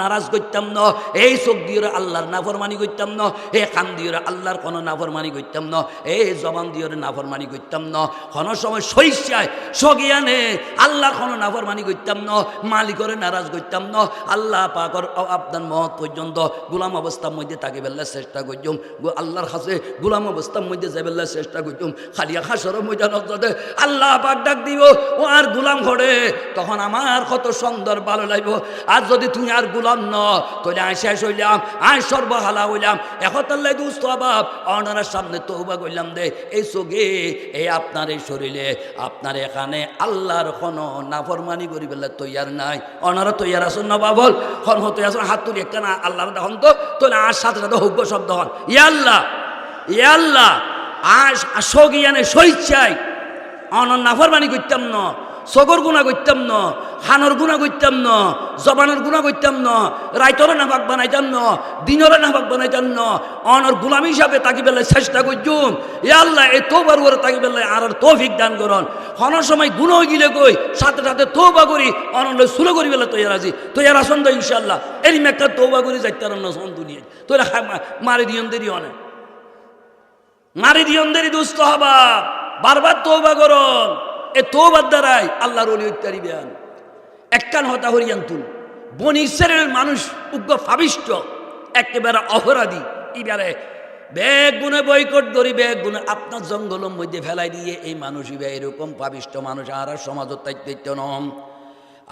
নারাজ করতাম না। এই চোখ দিয়ে আল্লাহর নাফরমানি করতাম না, এই কান দিয়ে আল্লাহর কোনো নাফরমানি করতাম না, এই জবান দিয়ে নাফরমানি করতাম না। কোনো সময় সইসায় সগিয়ানে আল্লাহর কোনো নাফরমানি করতাম না, মালিকরে নারাজ করতাম না। আল্লাহ পাকর আপনার মত পর্যন্ত গোলাম অবস্থার মধ্যে তাকে বেলার চেষ্টা করতাম, আল্লাহর কাছে গোলাম অবস্থার মধ্যে যে বেলার চেষ্টা করতাম। খালিয়া খাসর ময়দানত যাতে আল্লাহ পাক ডাক দিব ও আর গোলাম ঘরে, তখন আমার কত সুন্দর ভালো লাগবে। আর যদি তুমি আর গোলাম ন তাহলে আয় শেষ হইলাম, আয় সর্বহালা হইলাম। এখন তাল্লাই দুস্থ অভাব অনার সামনে তওবা করলাম দে এই চোখে এই আপনার এই শরীরে আপনার এখানে আল্লাহর কোনো নাফরমানি করি বেলা তৈয়ার নাই। অনারা তৈয়ার আসুন না বাবল খন হতে আসুন হাত তুলি একটা না আল্লাহর দেখুন তো তোলে আর সাথে সাথে হুব্ব শব্দ হন ইয়া আল্লাহ ইয়া আল্লাহ। আর সগিয়ানে সইচ্ছাই অনর নাফরমানি করতাম না, চগর গুণা করতাম না, খানোর গুণা করতাম না, জবানের গুণা করতাম না, রাইতরে নাফাক বানাইতাম না, দিনরে নাফাক বানাইতাম না। অনর গুলাম হিসাবে তাকি বেলায় চেষ্টা করছুম। এ আল্লাহ এই তোবার করে তাকি বেলায় আর তৌফিক দান করন। হনার সময় গুণ গিলে কই সাথে সাথে তৌবা করি অনলে শুরু করি বেলা তৈয়ার আছি তৈয়ার আসন তো ইনশাল্লাহ এর একটা তৌবা করি যাইতে আর সন দুনিয়া তোরা মারি দিয়ন দেরি অনেক মারি দিয়ন দেরি দুস্থ হবা বারবার তৌবা করন। এ তওবার দ্বারাই আল্লাহর ওলি হইতে পারিবেন। একখান হতা হরিয়ান তুল বনি ইসরায়েলের মানুষ উগ্র ফাবিষ্ট একেবারে অপরাধী এবারে ব্যাগ গুনে বয়কট করি ব্যাগ গুনে আপনার জঙ্গলের মধ্যে ফেলাই দিয়ে এই মানুষই এরকম ফাবিষ্ট মানুষ আর সমাজত দায়িত্ব নম।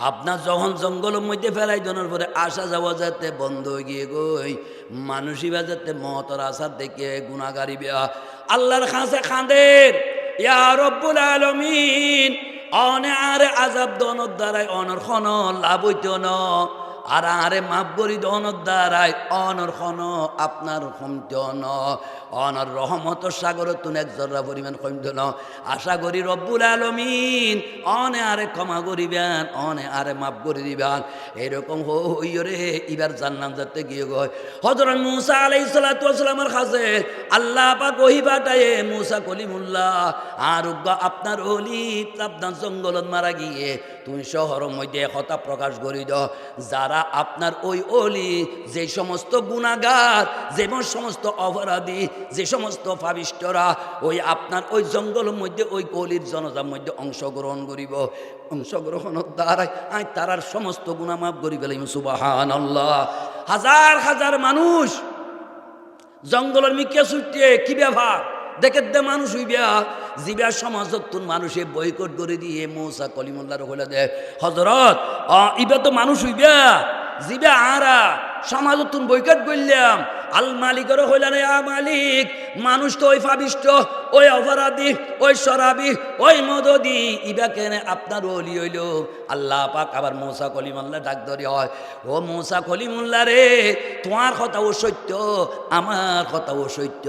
আপনার যখন জঙ্গলের মধ্যে ফেলাই দেওয়ার পরে আসা যাওয়া যাতে বন্ধ হয়ে গিয়ে গই মানুষই বা যাতে মহতর আসার দেখে গুণাগারি বেয়া আল্লাহর খাঁচে খাঁদের ইয়া রব্বুল আলামিন অনে আরে আযাব দনর দ্বারাই অনর খন লাভ হইত ন আর আরে মাপ করি দনর দ্বারাই অনর খন আপনার কমত ন অনর রহমত সাগর তুন এক জর্রা পরিমাণ কমত ন। আশা করি রব্বুল আলামিন অনে আরে ক্ষমা করিবেন অনে আরে মাপ করে দিবেন। এরকম হইরে এবার জান্নাত যাতে গিয়ে গয় হযরত মূসা আলাইহিস সালাতু ওয়াস সালামের কাছে আল্লাহ পাক ওহী পাঠায়ে মূসা কলিমুল্লাহ আর আপনার ওলি আপনার জঙ্গলত মারা গিয়ে তুমি শহরের মধ্যে কথা প্রকাশ করি দাও যারা আপনার ওই ওলি যে সমস্ত গুনাহগার যে সমস্ত অপরাধী যে সমস্ত পাপিষ্ঠরা ওই আপনার ওই জঙ্গলের মধ্যে ওই কলির জনতার মধ্যে অংশগ্রহণ করিব অংশগ্রহণের দ্বারাই আই তারার সমস্ত গুনাহ মাফ করি ফেলাইম সুবহানাল্লাহ। হাজার হাজার মানুষ জঙ্গলের মিকে ছুটে কি ব্যাপার দেখে দে মানুষ হইবা জিবা সমাজত মানুষে বয়কট করে দিয়ে মূসা কলিমুল্লাহর হলে দে হযরত ইবা তো মানুষ হইবা জিবা আরা সমাজত বয়কট করলাম আল মালিকেরও হইলেন আ মালিক মানুষ তো ওই ফাবিষ্ট ওই অপরাধী ওই শরাবি ওই মদদি ইবা কেন আপনার ওলি হইল। আল্লাহ পাক আবার মূসা কলিমুল্লাহ ডাক ধরে হয় ও মূসা কলিমুল্লাহ রে তোমার কথাও সত্য আমার কথাও সত্য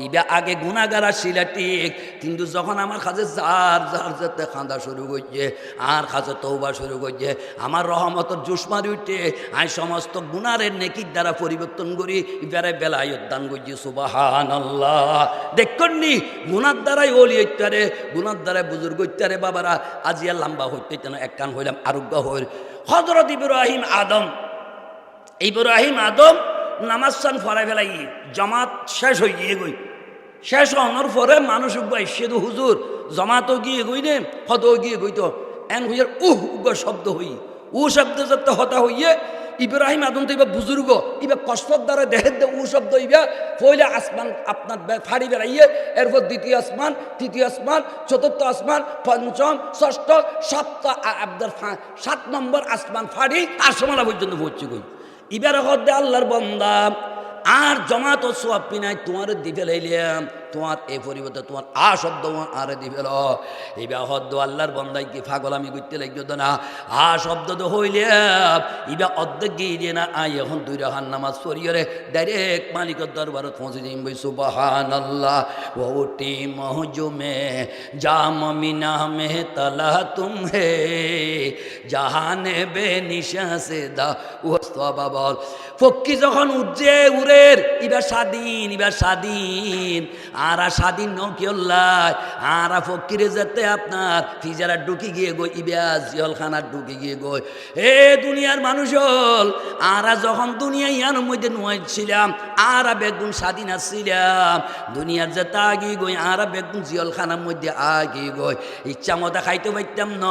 ইবা আগে গুনাহগার ছিল ঠিক কিন্তু যখন আমার কাছে যার যার যাতে খাঁদা শুরু করছে আর কাছে তওবা শুরু করছে আমার রহমতের জোশ মারি উঠে আমি সমস্ত গুনাহের নেকির দ্বারা পরিবর্তন করি ইবারে বেলায়ত দান করছি সুবহানাল্লাহ। দেখুননি গুনার দ্বারাই ওলি হইতারে গুনার দ্বারাই বুজুর্গ হইতারে বাবারা আজিয়া লম্বা হইতে না এক কান হইলাম আরোগ্য হইল। হযরত ইব্রাহিম আদম নামাজ সান ফরাই ফেলাই জমাত শেষ হয়ে গিয়ে গই শেষ হওয়ার পরে মানুষ সেদু হুজুর জমাতও গিয়ে গই নে হত গিয়ে গই তো এন হইয়ার শব্দ হই শব্দ যাতে হতা হইয়ে ইব্রাহিম আদম তো ইবা বুজুর্গ ইবা কষ্টর দ্বারা দেহের দে উ শব্দ ইবা পয়লা আসমান আপনার ফাড়ি বেড়াইয়ে এরপর দ্বিতীয় আসমান তৃতীয় আসমান চতুর্থ আসমান পঞ্চম ষষ্ঠ সপ্তাহ আপনার 7 নম্বর আসমান ফাড়ি আর সমালা পর্যন্ত পৌঁছে গই ইবার হদ্দে আল্লাহর বন্দা আর জমাত সোয়াব পিনাই তোমার দিবে লাইলাম তোমার এই পরিবর্তে তোমার শব্দ আর দিবেল এইবা হদ্দ আল্লাহর বন্দাই কি পাগল আমি করতে লাগত না শব্দ তো হইলে ইবা অর্ধেক গিয়ে দিয়ে না এখন 2 রাকাত নামাজ পড়িয়ে ডাইরেক্ট মালিকের দরবারত পৌঁছে যাইম বই সুবহানাল্লাহ ওটি মহজুমে জাম মিনা মে তালা তুম হে জাহানে বে নিশা সে দা ওস্তবা বল ফক্কি যখন উজ্জে উরের ইবা স্বাধীন আরা স্বাধীন নকিল্লাহ আরা ফকিরে যেতে আপনার ফিজারা ঢুকি গিয়ে গই ইবা জিয়লখানার ঢুকি গিয়ে গই হে দুনিয়ার মানুষ হল আরা যখন দুনিয়া ইয়ার মধ্যে নুয়াইছিলাম আরা বেগুন স্বাধীন আসছিলাম দুনিয়ার যেতে আগিয়ে গই আরা বেগুন জিয়লখানার মধ্যে আগিয়ে গই ইচ্ছা মতো খাইতে পারতাম ন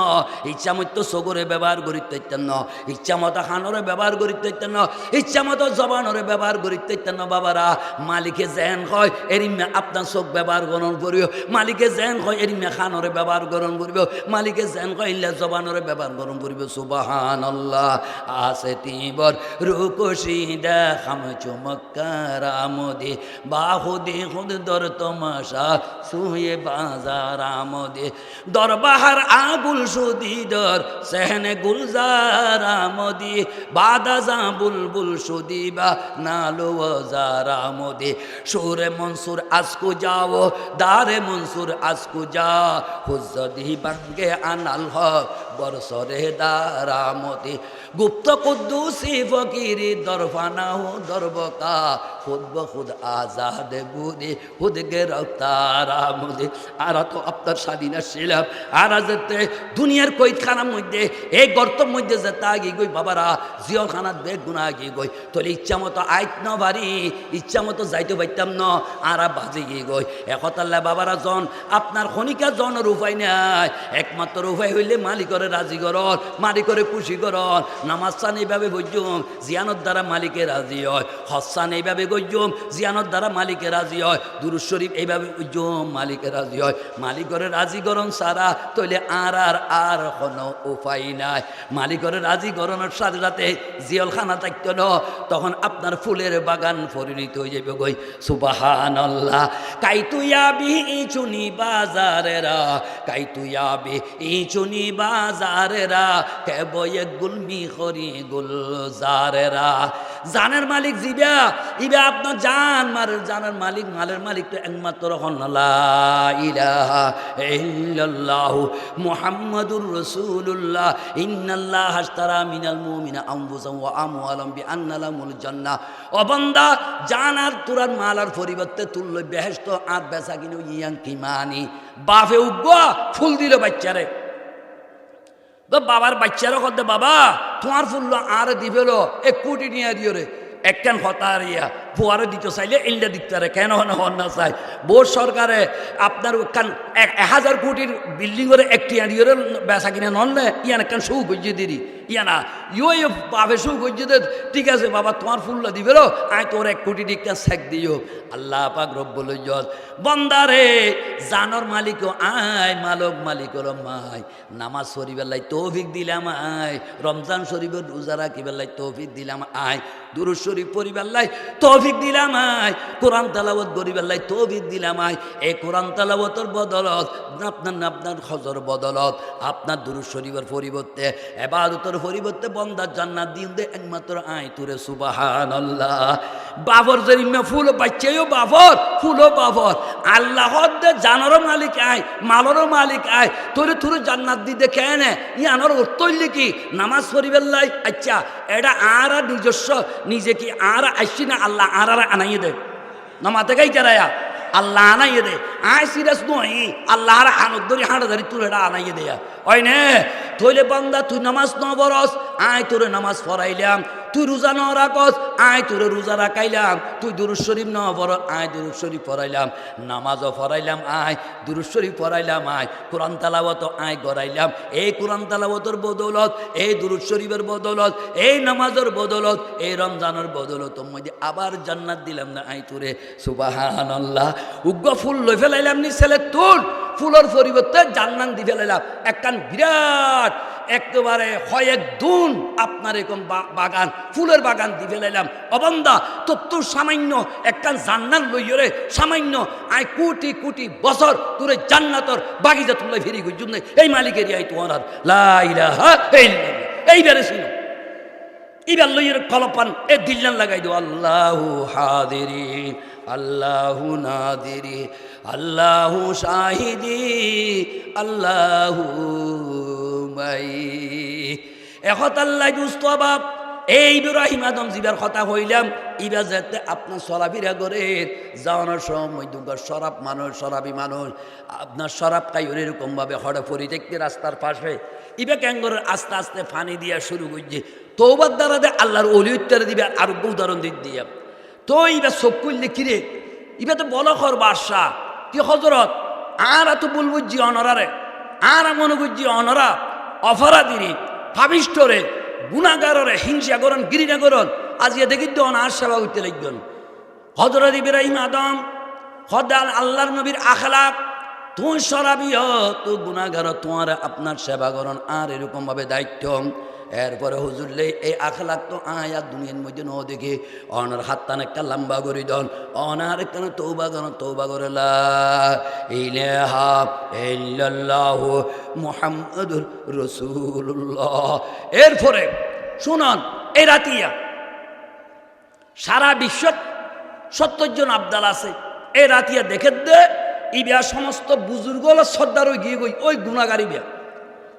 ইচ্ছা মতো সগরে ব্যবহার করিতে পারতাম ন ইচ্ছা মতো খানরে ব্যবহার করিতে পারতাম ন ইচ্ছা মতো জবানরে ব্যবহার করিতে পারতাম না বাবারা মালিকে যেন হয় এরিমে আপনার চোখ ব্যবহার গ্রহণ করিও মালিকে যেন হয় এরিমে খানরে ব্যবহার গ্রহণ করিব মালিকে যেন হয় ইল্লা জবানরে ব্যবহার গ্রহণ করিব সুবহানাল্লাহ আসে তিবর রুকশি দেখাম চমৎকার আমদে বাহুদে খুদ দর তমাশা সুয়ে বাজার আমদে দরবাহার আগুল সুদি দর সেহনে গুলজার আমদি বাদাজা বুলবুল সুদি বা নালো যারা আমদে সুরে মনসুর আজকু যাও দারে মনসুর আজকু যা হুজ্জদি বাঙ্গে আনাল হক বরসরে দারামতি গুপ্ত কুদ্দুসি ফকিরি দরফানা হো দরবকা খুদ খুদ আজাদ বুদি খুদ গেরফতারামতি আর তো আপনার স্বাধীন ছিলাম আর যেতে দুনিয়ার কইখানার মধ্যে এই গর্তর মধ্যে যেতে আগে গই বাবারা জিয়খানার বেগ গুণা আগে গই তোলে ইচ্ছা মতো আইত ন বাড়ি ইচ্ছা মতো যাইতে পারতাম ন আর বাজে গিয়ে গই একতাল্লা বাবারা জন আপনার খনিকা জনের উপায় নাই একমাত্র উপায় হইলে মালিকরে রাজি করন মালিকরে খুশি করন নামাজ চান এইভাবে বৈজুম জিয়ানোর দ্বারা মালিকে রাজি হয় হসান এইভাবে গজ্জুম জিয়ানোর দ্বারা মালিকে রাজি হয় দুরূদ শরীফ এইভাবে বৈজুম মালিকে রাজি হয় মালিকরে রাজি করন সারা তইলে আর কোনো উপায় নাই মালিকরে রাজি করনের সাথে সাথে জিয়লখানা থাকত ন তখন আপনার ফুলের বাগান পরিণত হয়ে যাবে গই সুবহানাল্লাহ কাইতুয়াবি ইচুনি বাজারেরা কাইতুয়াবি ইচুনি বাজারেরা কে বয়ে গুলমি খরি গুলজারেরা জানের মালিক জিবা ইবা আপনার জানের মালিক মালের মালিক তো একমাত্র হন লা ইলাহা ইল্লাল্লাহু মুহাম্মাদুর রাসূলুল্লাহ ইন্নাল্লাহা আশতারা মিনাল মুমিনা আনফুসাহুম ওয়া আমওয়ালাহুম বিআন্না লাহুমুল জান্নাহ ও বান্দা জান আর তুরার মালার পরিবর্তে তুলল বেহেশত আর বেচা কিনো ইয়াং কি মানি বাপে উগ্গা ফুল দিল বাচ্চারে তো বাবার বাচ্চারও করতে বাবা তোমার ফুল আর দিবেলো 1 কোটি নিয়ে দিও রে একখান হতারিয়া ফুয়ারে দিতে চাইলে ইল্লা দিতে পারে কেন হন না চাই বোর্ড সরকারে আপনার 1000 কোটির বিল্ডিং করে একটি আড়িয়ে বেচা কিনে নন না ইয়ান একখান সৌ গজ্জে দিদি ইয়ানা ইয়ে বাপে সৌ গজ্জে দে ঠিক আছে বাবা তোমার ফুল্লা দিবে লো আয় তোর 1 কোটি টিকা শেখ দিও আল্লাহ পাক রব্বুল ইজ্জত বন্দারে জানর মালিক আয় মালক মালিক মাই নামাজ শরীফের লাই তৌফিক দিলাম আয় রমজান শরীফের রোজা রাখিবার লাই তৌফিক দিলাম আয় দুরূদ শরীফ পড়িবার লাই তৌফিক দিলাম আয় কোরআন তেলাওয়াত করিবার লাই তৌফিক দিলাম আয় এই কোরআন তেলাওয়াতের বদলত আপনার হজর বদলত আপনার দুরূদ শরীফের পরিবর্তে ইবাদতের পরিবর্তে বন্দার জান্নাত দিন দে একমাত্র আয় তুরে সুবহানাল্লাহ বাবর জরিমে ফুল বাচ্চাইও বাবর ফুলও বাবর আল্লাহর দে জানারও মালিক আয় মালেরও মালিক আয় তোরে জান্নাত দিতে কেন ইয়ানোর উত্তরলি কি নামাজ পড়িবার লাই আচ্ছা এটা আর নিজস্ব নিজে কি আর আসছি না আল্লাহ আর আনাইয়ে দে নামাতে গাই যারা আল্লাহ আনাইয়ে দে আয় সিরিয়াস নয় আল্লাহ আর আনত ধরি হাঁটা ধরি তুই এটা আনাইয়ে দেয়া হয় নে থইলে বান্দা তুই নামাজ ন বরস আয় তোরে নামাজ পড়াইলাম তুই রোজা ন রাখস, আয় তোরে রোজা রাখাইলাম। তুই দুরূদ শরীফ ন পড়, আয় দুরূদ শরীফ পড়াইলাম। নামাজও পড়াইলাম, আয় দুরূদ শরীফ পড়াইলাম। আয় কোরআন তেলাওয়াত আয় করাইলাম। এই কোরআন তেলাওয়াতের বদৌলত, এই দুরূদ শরীফের বদৌলত, এই নামাজের বদৌলত, এই রমজানের বদৌলত মধ্যে আবার জান্নাত দিলাম না আয় তোরে। সুবহানাল্লাহ। উগ্র ফুল লই ফেলাইলাম নি ছেলে তুল, ফুলের পরিবর্তে জান্নাত দি ফেলাইলাম। একখান বিরাট একেবারে কয়েক দুন আপনার এরকম বাগান, ফুলের বাগান দি ফেলাইলাম। অবন্দা তোর সামান্য একখান জান্নাত লইরে সামান্য আয় কোটি কোটি বছর তোরে জান্নাতর বাগিচা তুলে ফিরি গুজুম নেই। এই মালিকের আই তোমার লা ইলাহা ইল্লাল্লাহ। এইবারে শুনো, এইবার লইয়ের কলপান এ দিল্লান লাগাই দো। আল্লাহু হাদিরি আল্লাহু নাদিরি আল্লাহু শাহিদি আল্লাহু মাই। এখন আল্লাহ দুস্থ বাপ এই ইব্রাহিম আদম জিবার কথা হইলাম। ইবা যাতে আপনার সরাবিরা করে যাওয়ানোর সময় দুর্গা সরাব মানুষ, সরাবি মানুষ আপনার সরাব খাই এরকম ভাবে হড়ে ফরি দেখতে রাস্তার পাশে ইবা ক্যাঙ্গরের আস্তে আস্তে ফানি দিয়া শুরু করছে। তৌবার দ্বারা দে আল্লাহর অলি উত্তরে দিবে। আর উদাহরণ দিক দিয়া তো ইবা সব করলে কিরে ইবা তো বল কর বাদশাহ কি হজরত আর এত বলবো জি অনরারে আর মনে করছি অনরা অপরাধীরে পাবিষ্টরে গুণাগারে হিংসা করন গিরিনা করন আজকে দেখি তো অনার সেবা করতে লাগবেন। হজরত ইব্রাহিম আদম হদাল আল্লাহর নবীর আখলাক তুই সরাবিও তুই গুণাগার তোমার আপনার সেবা করন আর এরকম ভাবে দায়িত্ব। এরপরে হুজুরলে এই আখলাক তো আয়াত দুনিয়ার মধ্যে ন দেখে অনার হাত টান একটা লম্বা করে দন অনার কেন তৌবা করেন তৌবা করে লা ইলাহা ইল্লাল্লাহু মুহাম্মাদুর রাসূলুল্লাহ। এরপরে শুনুন এই রাতিয়া সারা বিশ্ব 70 জন আবদাল আছে। এই রাতিয়া দেখে দে ইবিয়া সমস্ত বুজুর্গ শ্রদ্ধার গিয়ে গই ওই গুণাগারী বিয়া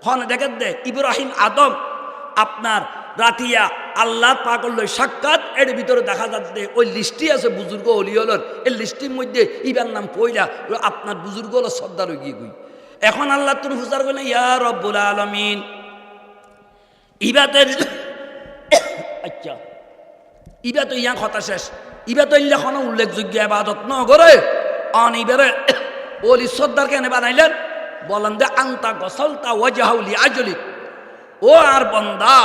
হন দেখে দে ইব্রাহিম আদম আপনার রাতিয়া আল্লাহ পাগল সাক্ষাৎ এর ভিতরে দেখা যাচ্ছে ওই লিস্টি আছে বুজুর্গ অলিয়লর। এই লিস্টির মধ্যে ইবার নাম পয়লা আপনার বুজুর্গ হলো শ্রদ্ধার গিয়ে গই। এখন আল্লাহ তুমি হুজার বলে ইয়া রব্বুল আলামিন ইবাদের আচ্ছা ইবা তো ইয়া কথা শেষ। ইবা তো ইল্লাখন উল্লেখযোগ্য ইবাদত ন করে অন ইবারে ওলি শ্রদ্ধার কেন বানাইলেন বলেন দে আন্তা গসলতা ওয়াজহাউলি আজলি। ও আর বন্দা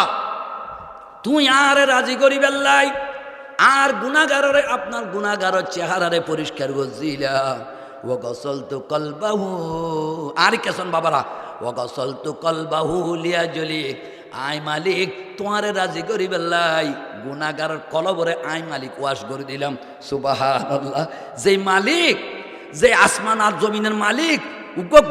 তুই আর রাজি করি বেল্লাই আর গুনাহগারে আপনার গুনাহগারের চেহারারে পরিষ্কার করছিলা। ও গসল তো কলবাহু আর কেসন বাবারা ও গসল তো কলবাহু লিয়াজলি আই মালিক তোমারে রাজি করি বেল্লাই গুনাহগারের কলবরে আই মালিক ওয়াশ করে দিলাম। সুবহানাল্লাহ। যে মালিক যে আসমান আর জমিনের মালিক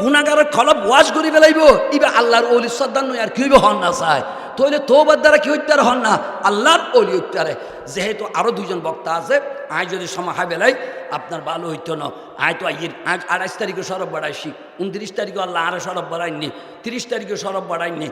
গুনাহগারের খলব ওয়াশ করি বেলাইব ইবা আল্লাহর ওলি শ্রদ্ধা নয় আর কি হন না চায় তৈলে তোবার দ্বারা কি হইতার হন না আল্লাহর ওলি হইতারে। যেহেতু আরো দুইজন বক্তা আছে আয় যদি সময় বেলাই আপনার ভালো হইতো না। আয় তো আজ 28 তারিখে সরব বাড়াইছি, 29 তারিখে আল্লাহ আরো সরব বাড়াইনি, 30 তারিখে সরব বাড়াইনি।